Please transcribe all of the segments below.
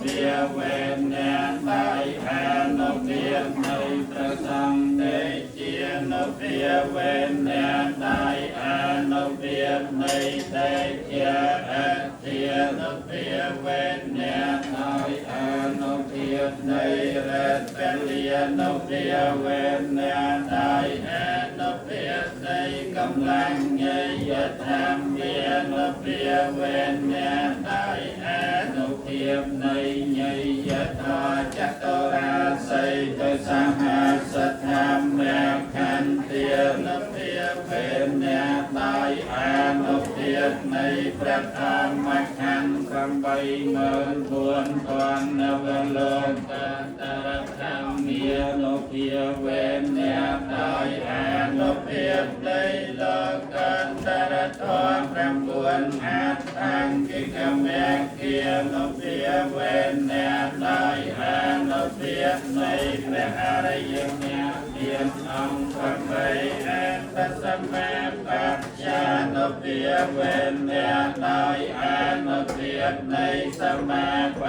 ភាវេអ្នកតាយអានុភានៃព្រះសង្ឃទេជានុភាវេអ្នកតាយអានុភានៃទេជាអធិនុភាវេអ្នកតាយអានុភានៃរតលានុភាវេអ្នកតាយអានុភានៃកម្លាំងញយធម្មវានុភាវេអ្នកតាយអានុភានៃញយធម៌ចតរាស័យទៅសហសធម្មខន្ទានុភាវេអ្នកតាយអានុភានៃព្រះធម្មខណ្ឌ84000នវលោកតរធម្មានុភាវេអ្នកតាយអានុភានៃលោកតរធម៌9អាតាំងកិកមេគានុភាវេអ្នកតាយអានុភានៃព្រះអរិយញ្ញាមានអង្គ8អន្តសម្មាបច្ចានុភាវេអ្នកតាយអានុភានៃសមាប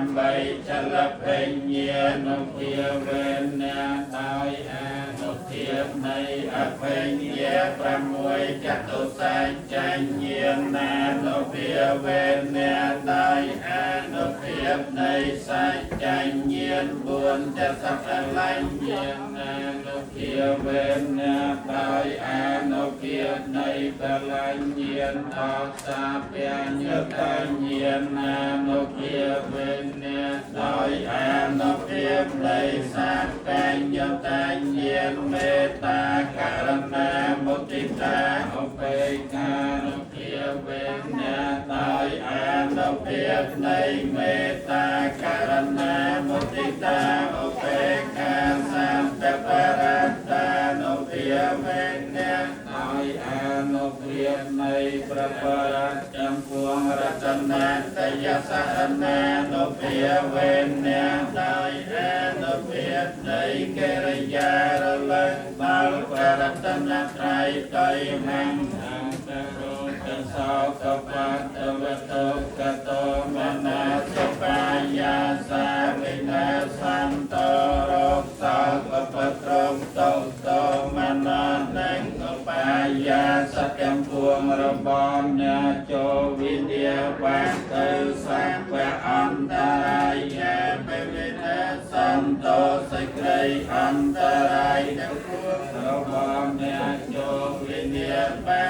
8ចលពេញ្ញានុភាវេអ្នកតាយអានុភានៃអពេញ្ញា6ចតុសច្ចញ្ញាណានុភាវេអ្នកតាយអានុភានៃសច្ចញ្ញា4ចសកលញ្ញាណានុភាវេអ្នកតាយអានុភានៃបលញ្ញាអសាពញ្ញតញ្ញាណានុភាវេអ្នកតាយអានុភានៃសាបញ្ញតញ្ញាមេត្តាករណាមុទិតាឧបេក្ខានុភាវេអ្នកតាយអានុភានៃមេត្តាករណាមុទិតាឧបេក្ខាសន្តបរតានុភាវេអ្នកតាយអានុភានៃព្រះបរតចំពោះរតនាតយសារណានុភាវេអ្នកតាយអានុភានៃកិរិយារលឹកដល់ព្រះរតនត្រ័យតៃហង្សអន្តរោទសោកបតវតោកតោមនាសបាយាសាវិនាសន្តរោសោកបត្រមតោតោមនានិកបាយាសទាំងពួងរបស់អ្នកចូលវិញ្ញាបាទៅសាវៈអន្តរាយពេវិនាសន្តោសេចក្តីអន្តរាយទាំងពួងរបស់អ្នកចូលវិញ្ញាបា